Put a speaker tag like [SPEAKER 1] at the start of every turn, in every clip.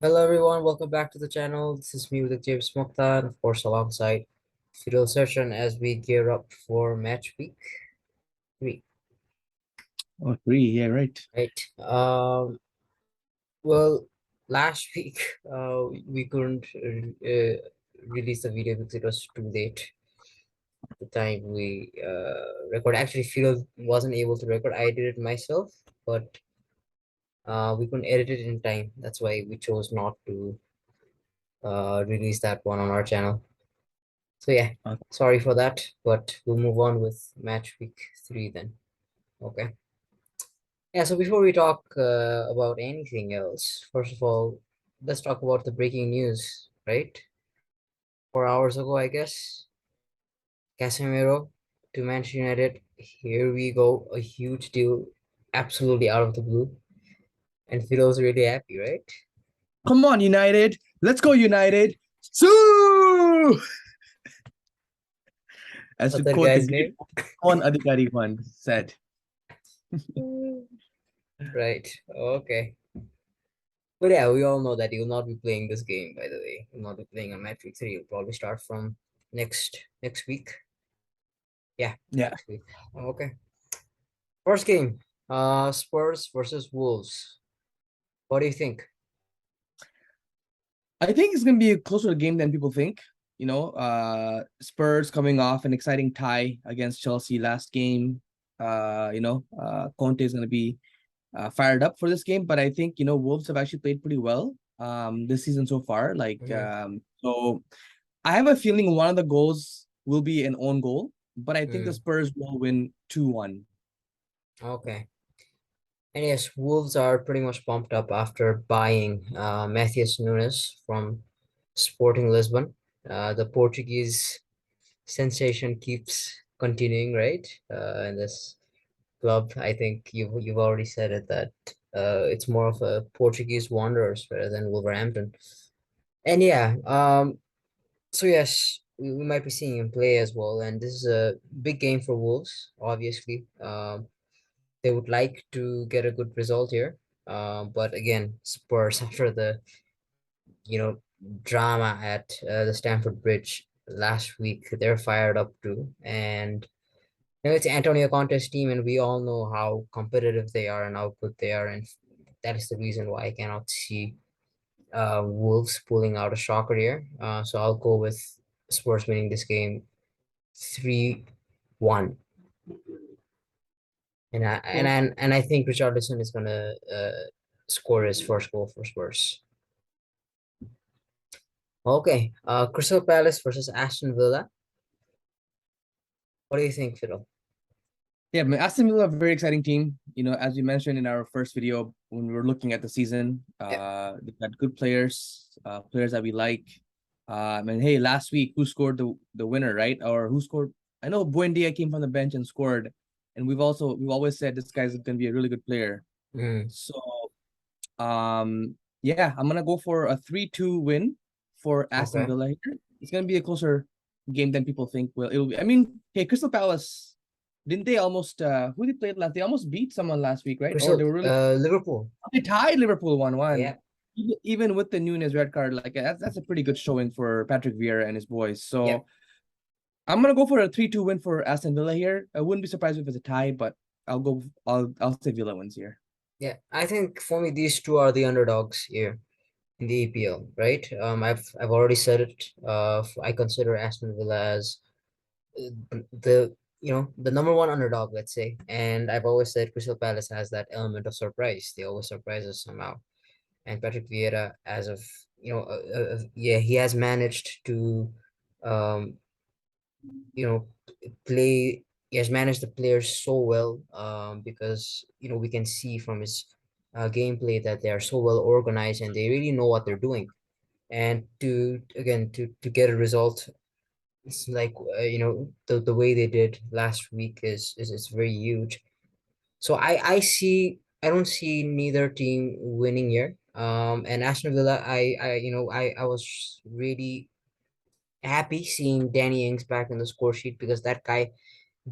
[SPEAKER 1] Hello everyone, welcome back to the channel. This is me with the James Mokhtar, and of course alongside Fidel Session as we gear up for match week 3.
[SPEAKER 2] Oh, three. Yeah, right.
[SPEAKER 1] Right. Well, last week we couldn't release the video because it was too late. The time we record. Actually, Fidel wasn't able to record. I did it myself, but we couldn't edit it in time. That's why we chose not to release that one on our channel. So yeah,
[SPEAKER 2] Uh,
[SPEAKER 1] sorry for that, but we'll move on with match week 3 then. Okay. Yeah, so before we talk about anything else, first of all, let's talk about the breaking news, right? 4 hours ago, I guess. Casemiro to Manchester United. Here we go. A huge deal, absolutely out of the blue. And Fido's really happy, right?
[SPEAKER 2] Come on, United. Let's go, United. Sue! As to
[SPEAKER 1] What's that
[SPEAKER 2] quote the
[SPEAKER 1] guy's
[SPEAKER 2] great
[SPEAKER 1] name?
[SPEAKER 2] one Adhikari once said.
[SPEAKER 1] Right. Okay. But yeah, we all know that he will not be playing this game, by the way. He will not be playing on match week 3. He'll probably start from next week. Yeah,
[SPEAKER 2] Yeah.
[SPEAKER 1] next week. Okay. First game, Spurs versus Wolves. What do you think?
[SPEAKER 2] I think it's gonna be a closer game than people think. Spurs coming off an exciting tie against Chelsea last game. Conte is gonna be fired up for this game, but I think Wolves have actually played pretty well this season so far.
[SPEAKER 1] Mhm.
[SPEAKER 2] So I have a feeling one of the goals will be an own goal, but I think the
[SPEAKER 1] Mm,
[SPEAKER 2] Spurs will win 2-1.
[SPEAKER 1] okay. And yes, Wolves are pretty much pumped up after buying Matthias Nunes from Sporting Lisbon. The Portuguese sensation keeps continuing, right? In this club, I think you've already said it that it's more of a Portuguese Wanderers rather than Wolverhampton. And yeah, so yes, we might be seeing him play as well, and this is a big game for Wolves, obviously. They would like to get a good result here. But again, Spurs after the you know drama at the Stamford Bridge last week, they're fired up too. And it's Antonio Conte's team, and we all know how competitive they are and how good they are, and that is the reason why I cannot see Wolves pulling out a shocker here. So I'll go with Spurs winning this game 3-1.
[SPEAKER 2] Well,
[SPEAKER 1] And I think Richarlison is gonna score his first goal for Spurs. Okay, Crystal Palace versus Aston Villa. What do you think, Fiddle?
[SPEAKER 2] yeah, Aston Villa, a very exciting team. As we mentioned in our first video when we were looking at the season,
[SPEAKER 1] Yeah.
[SPEAKER 2] they've got good players, players that we like. And hey, last week who scored the winner, right? Or who scored? I know Buendia came from the bench and scored, and we've always said this guy's going to be a really good player.
[SPEAKER 1] Mm,
[SPEAKER 2] So yeah, I'm gonna go for a 3-2 win for Aston
[SPEAKER 1] okay.
[SPEAKER 2] Villa here. It's gonna be a closer game than people think. Well, it'll be. I mean, hey, Crystal Palace, didn't they almost who they played last? They almost beat someone last week, right? Or they
[SPEAKER 1] Crystal,
[SPEAKER 2] were really
[SPEAKER 1] Liverpool.
[SPEAKER 2] they tied Liverpool 1-1.
[SPEAKER 1] Yeah.
[SPEAKER 2] Even with the Nunes red card, like that's a pretty good showing for Patrick Vieira and his boys.
[SPEAKER 1] Yeah.
[SPEAKER 2] So I'm gonna go for a 3-2 win for Aston Villa here. I wouldn't be surprised if it's a tie, but I'll say Villa wins here.
[SPEAKER 1] Yeah. I think for me these two are the underdogs here in the EPL, right? I've already said it. I consider Aston Villa as the the number one underdog, let's say. And I've always said Crystal Palace has that element of surprise. They always surprise us somehow. And Patrick Vieira, as of yeah, he has managed to um you know play. He has managed the players so well because we can see from his gameplay that they are so well organized and they really know what they're doing. And to get a result, it's like the way they did last week is very huge. So I don't see neither team winning here. And Aston Villa, I was really happy seeing Danny Ings back in the score sheet because that guy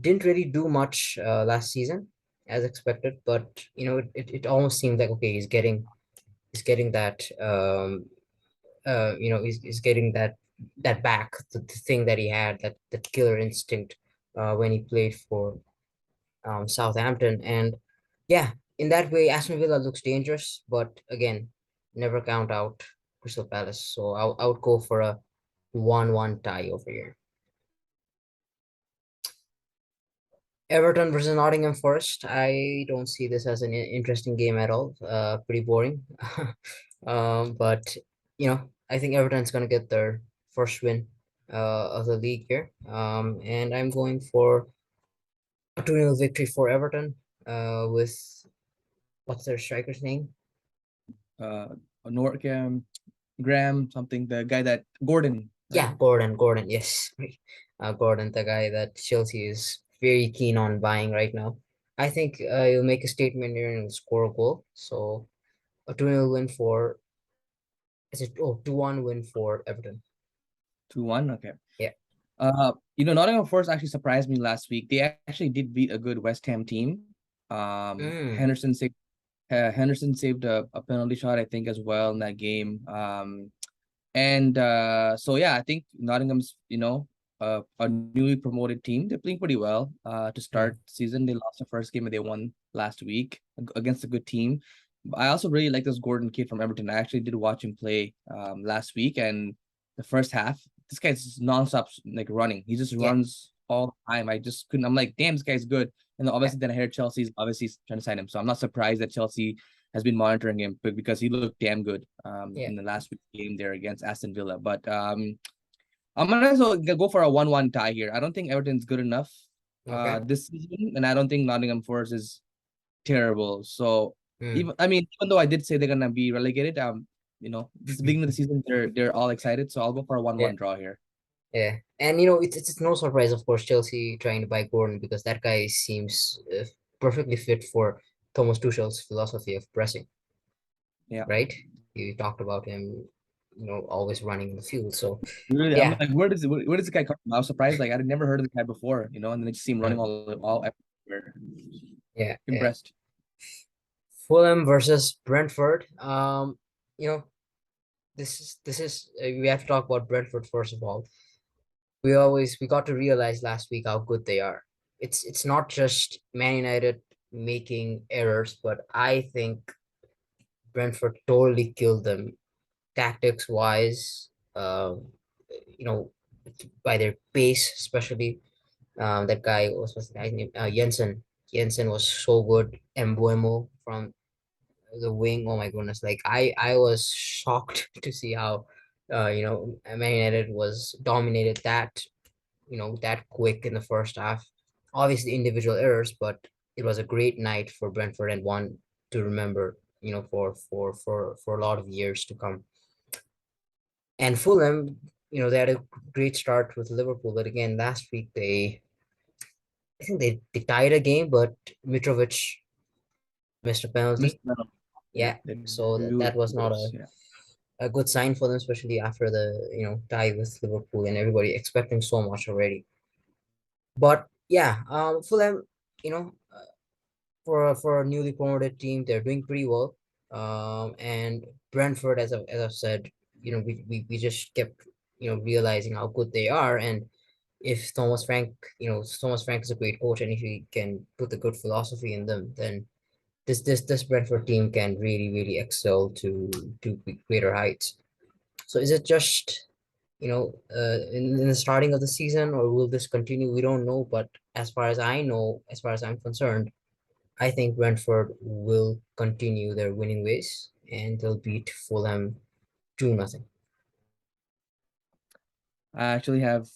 [SPEAKER 1] didn't really do much last season as expected, but it almost seemed like okay, he's getting is getting that is getting that back, the thing that he had, that killer instinct when he played for Southampton. And yeah, in that way, Aston Villa looks dangerous, but again, never count out Crystal Palace. So I would go for a 1-1 tie over here. Everton versus Nottingham Forest. I don't see this as an interesting game at all. Pretty boring. But I think Everton's gonna get their first win of the league here. And I'm going for a 2-0 victory for Everton. With what's their striker's name?
[SPEAKER 2] Uh, Northam, Graham, something. The guy that Gordon, right?
[SPEAKER 1] Yeah, Gordon, yes. Gordon, the guy that Chelsea is very keen on buying right now. I think he'll make a statement here and score a goal. So a 2-0 win for, is it, 2-1 win for Everton.
[SPEAKER 2] 2-1. Okay.
[SPEAKER 1] Yeah.
[SPEAKER 2] Nottingham Forest actually surprised me last week. They actually did beat a good West Ham team.
[SPEAKER 1] Mm,
[SPEAKER 2] Henderson saved a penalty shot, I think, as well in that game. And so yeah, I think Nottingham's, a newly promoted team. They're playing pretty well. To
[SPEAKER 1] mm,
[SPEAKER 2] start season, they lost the first game and they won last week against a good team. I also really like this Gordon kid from Everton. I actually did watch him play last week, and the first half, this guy's just nonstop like running. He just
[SPEAKER 1] yeah,
[SPEAKER 2] runs all the time. I just couldn't. I'm like, damn, this guy's good. And then
[SPEAKER 1] yeah,
[SPEAKER 2] obviously, then I heard Chelsea's obviously trying to sign him. So I'm not surprised that Chelsea has been monitoring him, but because he looked damn good
[SPEAKER 1] yeah.
[SPEAKER 2] in the last week game there against Aston Villa. But I'm gonna also go for a 1-1 tie here. I don't think Everton's good enough
[SPEAKER 1] Okay.
[SPEAKER 2] this season, and I don't think Nottingham Forest is terrible. So
[SPEAKER 1] Mm,
[SPEAKER 2] even though I did say they're gonna be relegated, this is the beginning of the season, they're all excited. So I'll go for a 1-1
[SPEAKER 1] yeah,
[SPEAKER 2] draw here.
[SPEAKER 1] yeah. And it's no surprise, of course, Chelsea trying to buy Gordon because that guy seems perfectly fit for Thomas Tuchel's philosophy of pressing,
[SPEAKER 2] Yeah.
[SPEAKER 1] right? You talked about him, always running in the field. So
[SPEAKER 2] Really, I'm
[SPEAKER 1] yeah,
[SPEAKER 2] like, where does this guy come from? I was surprised, like I had never heard of this guy before, and then I just see him running
[SPEAKER 1] mm,
[SPEAKER 2] all everywhere.
[SPEAKER 1] yeah, yeah.
[SPEAKER 2] Impressed.
[SPEAKER 1] Fulham versus Brentford. You know, this is we have to talk about Brentford first of all. We got to realize last week how good they are. It's not just Man United making errors, but I think Brentford totally killed them tactics wise. You know, by their pace, especially. That guy, what's the guy's name? Jensen. Jensen was so good. Embuemo from the wing. Oh my goodness! Like I was shocked to see how Man United was dominated that quick in the first half. Obviously individual errors, but it was a great night for Brentford and one to remember, for a lot of years to come. And Fulham, they had a great start with Liverpool, but again last week I think they tied a game, but Mitrovic missed a
[SPEAKER 2] Missed
[SPEAKER 1] penalty.
[SPEAKER 2] the penalty. Yeah,
[SPEAKER 1] Yeah,
[SPEAKER 2] they
[SPEAKER 1] so
[SPEAKER 2] drew
[SPEAKER 1] that was not
[SPEAKER 2] goals. Yeah.
[SPEAKER 1] a good sign for them, especially after the tie with Liverpool and everybody expecting so much already. But yeah, Fulham, you know, for a newly promoted team, they're doing pretty well. And Brentford, as I've said, we just kept realizing how good they are, and if Thomas Frank is a great coach, and if he can put the good philosophy in them, then this Brentford team can really really excel to greater heights. So is it just in the starting of the season, or will this continue? We don't know, but as far as I know, as far as I'm concerned, I think Brentford will continue their winning ways and they'll beat Fulham 2-0.
[SPEAKER 2] I actually have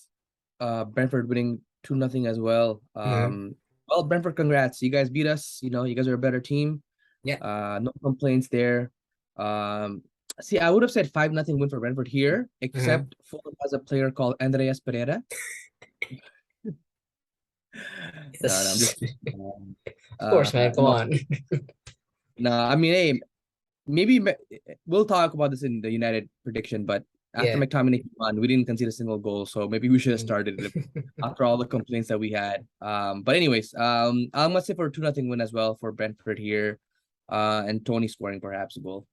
[SPEAKER 2] Brentford winning 2-0 as well.
[SPEAKER 1] Mm-hmm.
[SPEAKER 2] Well, Brentford, congrats. You guys beat us. You guys are a better team.
[SPEAKER 1] Yeah.
[SPEAKER 2] No complaints there. Um, See, I would have said 5-0 win for Brentford here,
[SPEAKER 1] Mm-hmm.
[SPEAKER 2] except Fulham has a player called Andreas Pereira. No, I'm
[SPEAKER 1] Yes.
[SPEAKER 2] just kidding.
[SPEAKER 1] Of course, man. Come
[SPEAKER 2] No,
[SPEAKER 1] on.
[SPEAKER 2] no, I mean, hey, maybe we'll talk about this in the United prediction, but after
[SPEAKER 1] Yeah.
[SPEAKER 2] McTominay came on, we didn't concede a single goal, so maybe we should have
[SPEAKER 1] Mm.
[SPEAKER 2] started it after all the complaints that we had. But anyways, I'm gonna say for 2-0 win as well for Brentford here, and Tony scoring perhaps a goal.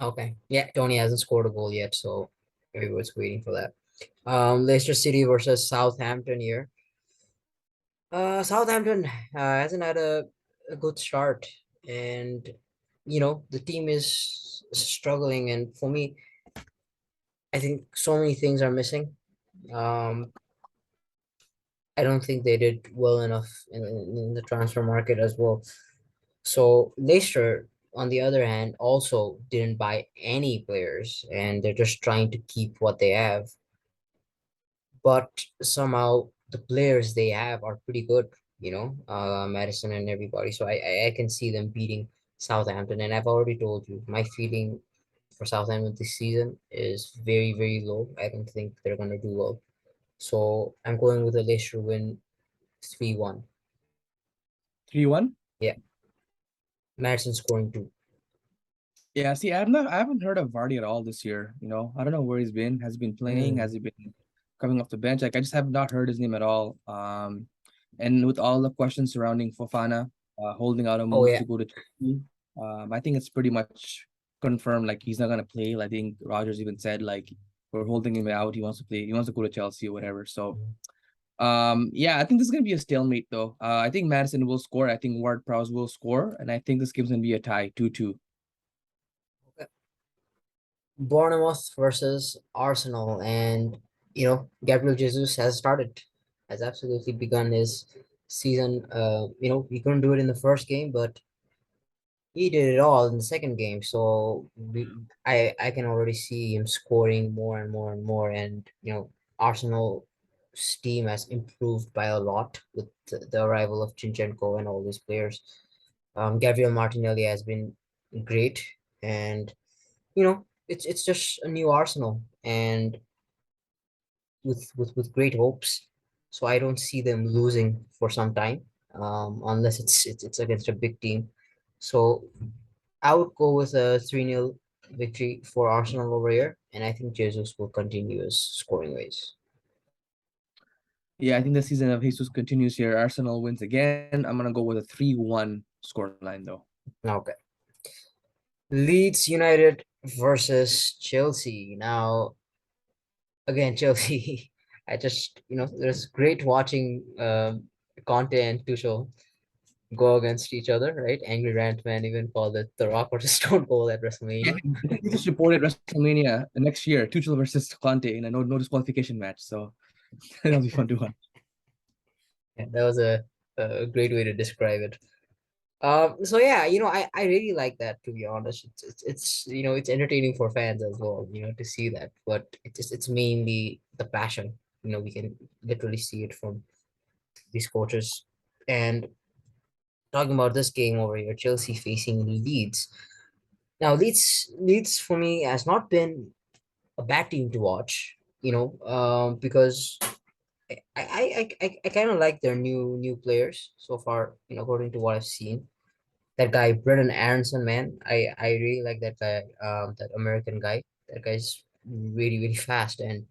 [SPEAKER 1] Okay. Yeah, Tony hasn't scored a goal yet, so everyone's waiting for that. Leicester City versus Southampton here. Southampton hasn't had a good start, and the team is struggling. And for me, I think so many things are missing. Um, I don't think they did well enough in the transfer market as well. So Leicester, on the other hand, also didn't buy any players, and they're just trying to keep what they have. But somehow the players they have are pretty good, Madison and everybody. So I can see them beating Southampton. And I've already told you, my feeling for Southampton this season is very, very low. I don't think they're gonna do well. So I'm going with a Leicester win 3-1.
[SPEAKER 2] 3-1.
[SPEAKER 1] Yeah, Madison scoring two.
[SPEAKER 2] Yeah, see, I haven't heard of Vardy at all this year. You know, I don't know where he's been. Has he been playing? Has
[SPEAKER 1] Hmm.
[SPEAKER 2] he been coming off the bench? Like, I just have not heard his name at all. And with all the questions surrounding Fofana, holding out a
[SPEAKER 1] Oh
[SPEAKER 2] move
[SPEAKER 1] yeah.
[SPEAKER 2] to go to Chelsea, I think it's pretty much confirmed. Like, he's not gonna play. I think Rogers even said like we're holding him out. He wants to play. He wants to go to Chelsea or whatever. So, yeah, I think this is gonna be a stalemate though. I think Madison will score. I think Ward Prowse will score, and I think this game's gonna be a tie, 2-2.
[SPEAKER 1] Bournemouth versus Arsenal, and Gabriel Jesus has absolutely begun his season. He couldn't do it in the first game, but he did it all in the second game. So I can already see him scoring more and more and more, and Arsenal's team has improved by a lot with the arrival of Chinchenko and all these players. Gabriel Martinelli has been great, and it's just a new Arsenal and with great hopes. So I don't see them losing for some time, unless it's against a big team. So I would go with a 3-0 victory for Arsenal over here, and I think Jesus will continue his scoring ways.
[SPEAKER 2] Yeah, I think the season of Jesus continues here. Arsenal wins again. I'm gonna go with a 3-1 scoreline though.
[SPEAKER 1] Okay. Leeds United versus Chelsea. Now, again, Chelsea, there's great watching Conte and Tuchel go against each other, right? Angry Rant Man even called it the Rock versus Stone Cold at
[SPEAKER 2] Yeah,
[SPEAKER 1] WrestleMania.
[SPEAKER 2] I think we just reported WrestleMania the next year, Tuchel versus Conte in a no disqualification match. So that'll be fun to watch.
[SPEAKER 1] Yeah, that was a great way to describe it. So yeah, I really like that, to be honest. It's entertaining for fans as well, to see that. But it's mainly the passion. We can literally see it from these coaches. And talking about this game over here, Chelsea facing Leeds. Now, Leeds for me has not been a bad team to watch, because I kind of like their new players so far, according to what I've seen. That guy, Brendan Aronson, man, I really like that guy, that American guy. That guy's really, really fast, and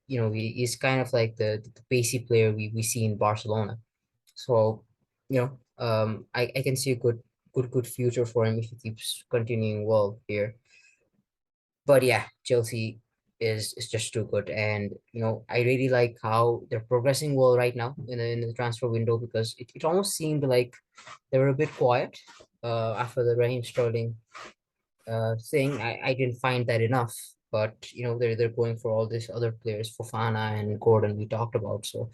[SPEAKER 1] he's kind of like the pacey player we see in Barcelona. So, I can see a good future for him if he keeps continuing well here. But yeah, Chelsea is just too good, and I really like how they're progressing well right now in the transfer window, because it almost seemed like they were a bit quiet after the Raheem Sterling thing. I didn't find that enough, but they're going for all these other players, Fofana and Gordon we talked about. So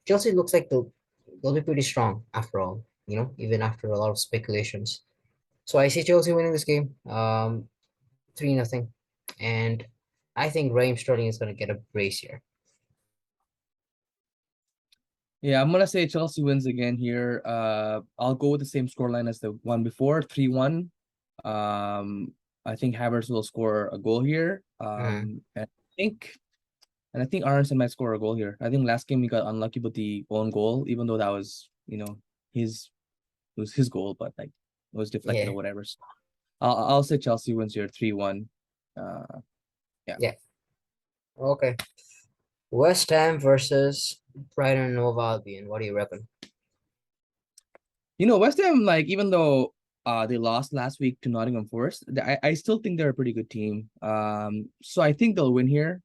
[SPEAKER 1] Chelsea looks like they'll be pretty strong after all, even after a lot of speculations. So I see Chelsea winning this game, 3-0, and I think Raheem Sterling is going to get a brace here.
[SPEAKER 2] Yeah, I'm gonna say Chelsea wins again here. I'll go with the same scoreline as the one before, 3-1. Um, I think Havertz will score a goal here.
[SPEAKER 1] Mm,
[SPEAKER 2] Think and I think Aronson might score a goal here. I think last game he got unlucky with the own goal, even though that was, his it was his goal, but like it was deflected
[SPEAKER 1] yeah,
[SPEAKER 2] or whatever. So I'll say Chelsea wins here 3-1. Uh, yeah.
[SPEAKER 1] yeah, okay. West Ham versus Brighton and Hove Albion. What do you reckon?
[SPEAKER 2] West Ham, like, even though They lost last week to Nottingham Forest. I still think they're a pretty good team. So I think they'll win here.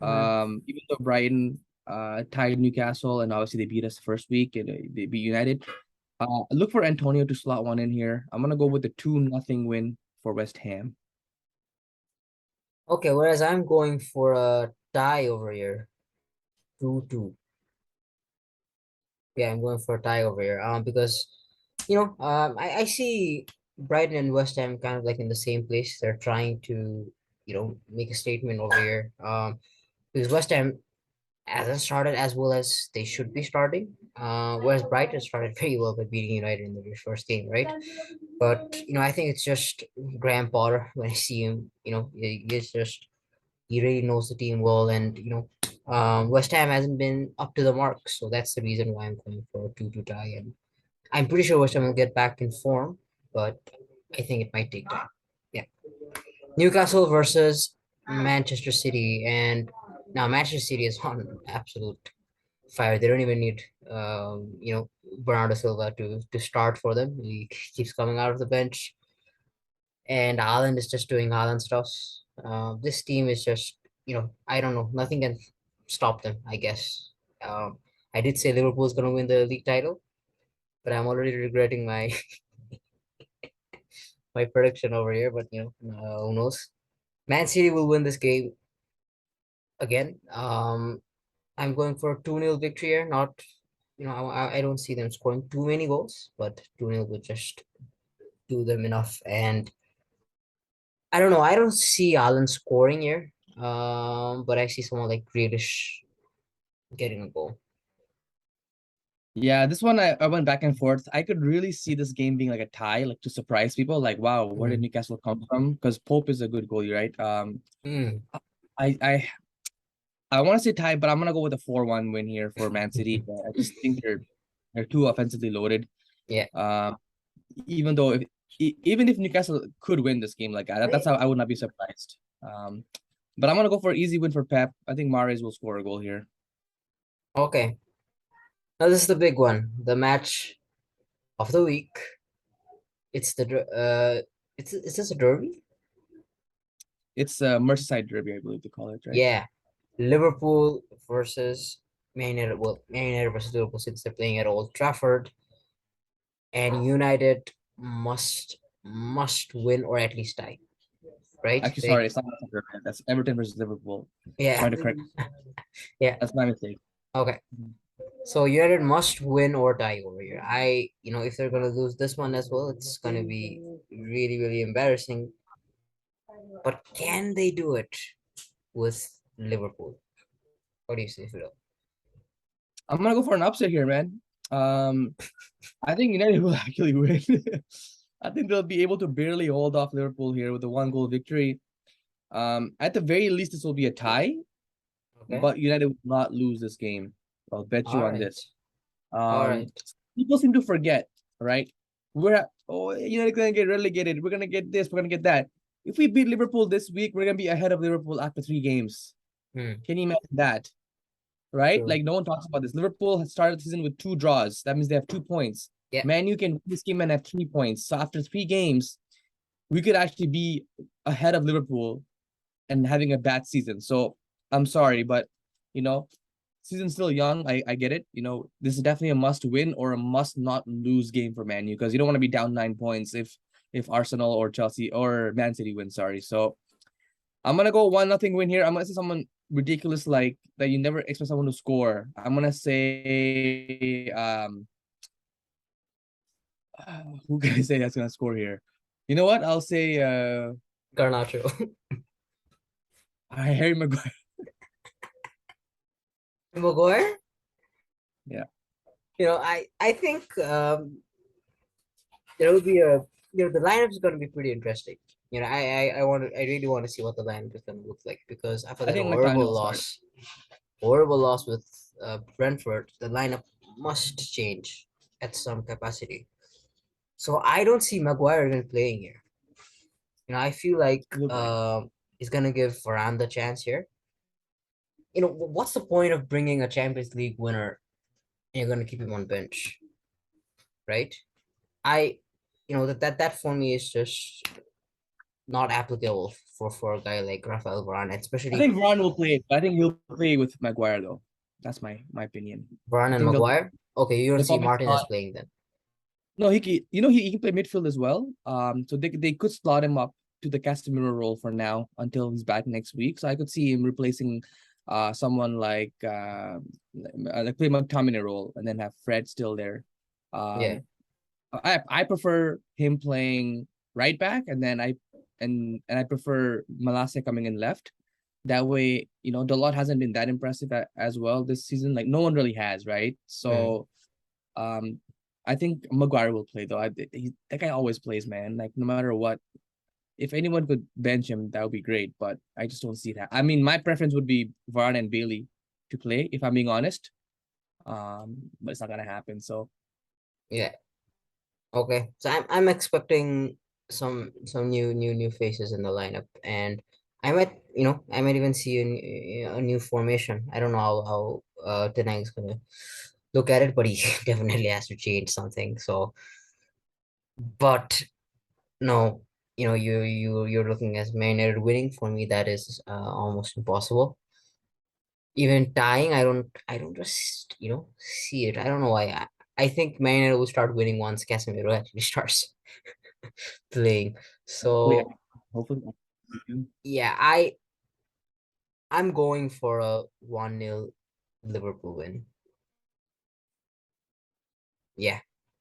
[SPEAKER 1] Mhm.
[SPEAKER 2] Even though Brighton tied Newcastle and obviously they beat us the first week and they beat United. Look for Antonio to slot one in here. I'm gonna go with the 2-0 win for West Ham.
[SPEAKER 1] Okay, whereas I'm going for a tie over here, 2-2. Yeah, I'm going for a tie over here. Because I see Brighton and West Ham kind of like in the same place. They're trying to, make a statement over here. Because West Ham hasn't started as well as they should be starting. Whereas Brighton started very well by beating United in the first game, right? But I think it's just Graham Potter when I see him. He really knows the team well, and West Ham hasn't been up to the mark, so that's the reason why I'm going for a 2-2 tie. And I'm pretty sure West Ham will get back in form, but I think it might take time. Yeah, Newcastle versus Manchester City, and now Manchester City is on absolute fire. They don't even need Bernardo Silva to start for them. He keeps coming out of the bench, and Haaland is just doing Haaland stuff. This team is just, I don't know, nothing can stop them, I guess. I did say Liverpool is going to win the league title, but I'm already regretting my my prediction over here. But who knows? Man City will win this game again. I'm going for a 2-0 victory here. Not, I don't see them scoring too many goals, but 2-0 would just do them enough. And I don't know. I don't see Alan scoring here. But I see someone like Grealish getting a goal.
[SPEAKER 2] Yeah, this one I went back and forth. I could really see this game being like a tie, like to surprise people. Like, wow, where did
[SPEAKER 1] Mm.
[SPEAKER 2] Newcastle come from? Because Pope is a good goalie, right?
[SPEAKER 1] Mm.
[SPEAKER 2] I I I want to say tie, but I'm gonna go with a 4-1 win here for Man City. I just think they're too offensively loaded.
[SPEAKER 1] Yeah.
[SPEAKER 2] Um, even though even if Newcastle could win this game, like that's how I would not be surprised. But I'm gonna go for an easy win for Pep. I think Mahrez will score a goal here.
[SPEAKER 1] Okay. Now this is the big one, the match of the week. It's is this a derby?
[SPEAKER 2] It's a Merseyside derby, I believe they call it, right?
[SPEAKER 1] Yeah. Liverpool versus Man United. Well, Man United versus Liverpool since they're playing at Old Trafford, and United must win or at least tie, right?
[SPEAKER 2] Actually, sorry, it's not Manchester United. That's Everton versus Liverpool.
[SPEAKER 1] Yeah.
[SPEAKER 2] Sorry to correct.
[SPEAKER 1] Yeah.
[SPEAKER 2] That's my mistake.
[SPEAKER 1] Okay. So United must win or die over here. If they're gonna lose this one as well, it's gonna be really, really embarrassing. But can they do it with Liverpool? What do you say, Phil?
[SPEAKER 2] I'm gonna go for an upset here, man. Um, I think United will actually win. I think they'll be able to barely hold off Liverpool here with a 1-goal victory. At the very least, this will be a tie,
[SPEAKER 1] Okay.
[SPEAKER 2] but United will not lose this game. I'll bet you
[SPEAKER 1] All
[SPEAKER 2] on
[SPEAKER 1] right.
[SPEAKER 2] this.
[SPEAKER 1] All
[SPEAKER 2] Um,
[SPEAKER 1] right.
[SPEAKER 2] People seem to forget, right? United gonna get relegated. We're gonna get this. We're gonna get that. If we beat Liverpool this week, we're gonna be ahead of Liverpool after 3 games.
[SPEAKER 1] Hmm.
[SPEAKER 2] Can you imagine that? Right?
[SPEAKER 1] True.
[SPEAKER 2] Like no one talks about this. Liverpool has started the season with 2 draws. That means they have 2 points.
[SPEAKER 1] Yeah.
[SPEAKER 2] Man, you can win this game and have 3 points. So after 3 games, we could actually be ahead of Liverpool and having a bad season. So I'm sorry, but you know, season's still young. I get it. This is definitely a must win or a must not lose game for Man U because you don't want to be down 9 points if Arsenal or Chelsea or Man City win. Sorry. So I'm gonna go 1-0 win here. I'm gonna say someone ridiculous like that you never expect someone to score. I'm gonna say who can I say that's gonna score here? You know what? I'll say
[SPEAKER 1] Garnacho.
[SPEAKER 2] Harry Maguire.
[SPEAKER 1] Maguire?
[SPEAKER 2] Yeah.
[SPEAKER 1] I think there will be the lineup is going to be pretty interesting. I really want to see what the lineup is going to look like because after
[SPEAKER 2] I
[SPEAKER 1] that
[SPEAKER 2] think McTominay will start.
[SPEAKER 1] horrible loss with Brentford, the lineup must change at some capacity. So I don't see Maguire even playing here. I feel like
[SPEAKER 2] You'll play.
[SPEAKER 1] he's gonna give Varane the chance here. What's the point of bringing a Champions League winner and you're gonna keep him on bench, right? I that for me is just not applicable for a guy like Rafael Varane,
[SPEAKER 2] I
[SPEAKER 1] especially
[SPEAKER 2] think Varane will play. But I think he'll play with Maguire though. That's my opinion.
[SPEAKER 1] Varane
[SPEAKER 2] I
[SPEAKER 1] and
[SPEAKER 2] think
[SPEAKER 1] Maguire. Okay, you don't
[SPEAKER 2] they'll
[SPEAKER 1] see
[SPEAKER 2] probably
[SPEAKER 1] Martinez
[SPEAKER 2] slot.
[SPEAKER 1] playing then.
[SPEAKER 2] No, he can play midfield as well. So they could slot him up to the Casemiro role for now until he's back next week. So I could see him replacing someone like play McTominay role and then have Fred still there.
[SPEAKER 1] Yeah,
[SPEAKER 2] Um, I prefer him playing right back, and then I prefer Malacia coming in left. That way, Dalot hasn't been that impressive as well this season. Like no one really has, right?
[SPEAKER 1] mm,
[SPEAKER 2] So um, I think Maguire will play though. That guy always plays, man. Like no matter what, if anyone could bench him, that would be great. But I just don't see that. I mean, my preference would be Varane and Bailey to play, if I'm being honest. But it's not gonna happen. So
[SPEAKER 1] yeah. Okay, so I'm expecting some new faces in the lineup, and I might even see a new formation. I don't know how Tenag's gonna look at it, but he definitely has to change something. So, but no, you're looking as Man United winning. For me, that is almost impossible. Even tying, I don't just see it. I don't know why. I think Man United will start winning once Casemiro actually starts playing.
[SPEAKER 2] hopefully,
[SPEAKER 1] So
[SPEAKER 2] hopefully,
[SPEAKER 1] yeah, I'm going for a 1-0 Liverpool win. Yeah,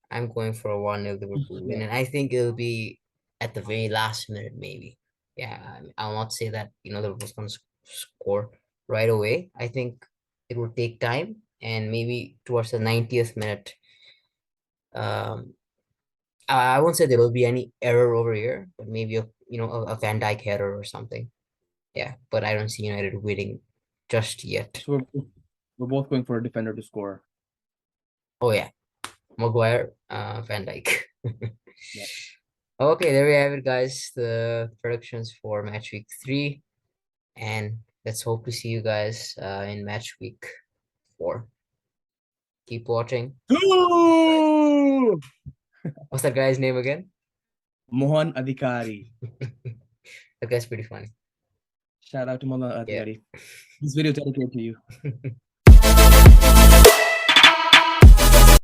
[SPEAKER 1] I'm going for a 1-0 Liverpool win,
[SPEAKER 2] yeah.
[SPEAKER 1] and I think it'll be at the very last minute, maybe. Yeah, I'll not say that Liverpool's gonna score right away. I think it will take time, and maybe towards the 90th minute. Um, I won't say there will be any error over here, but maybe a Van Dijk error or something. Yeah, but I don't see United winning just yet.
[SPEAKER 2] So we're both going for a defender to score.
[SPEAKER 1] Oh yeah, Maguire, Van Dijk.
[SPEAKER 2] Yeah.
[SPEAKER 1] Okay, there we have it, guys. The predictions for match week 3, and let's hope to see you guys in match week 4. Keep watching. What's that guy's name again?
[SPEAKER 2] Mohan Adhikari.
[SPEAKER 1] That guy's pretty funny.
[SPEAKER 2] Shout out to Mohan
[SPEAKER 1] Yeah.
[SPEAKER 2] Adhikari. This video dedicated to you.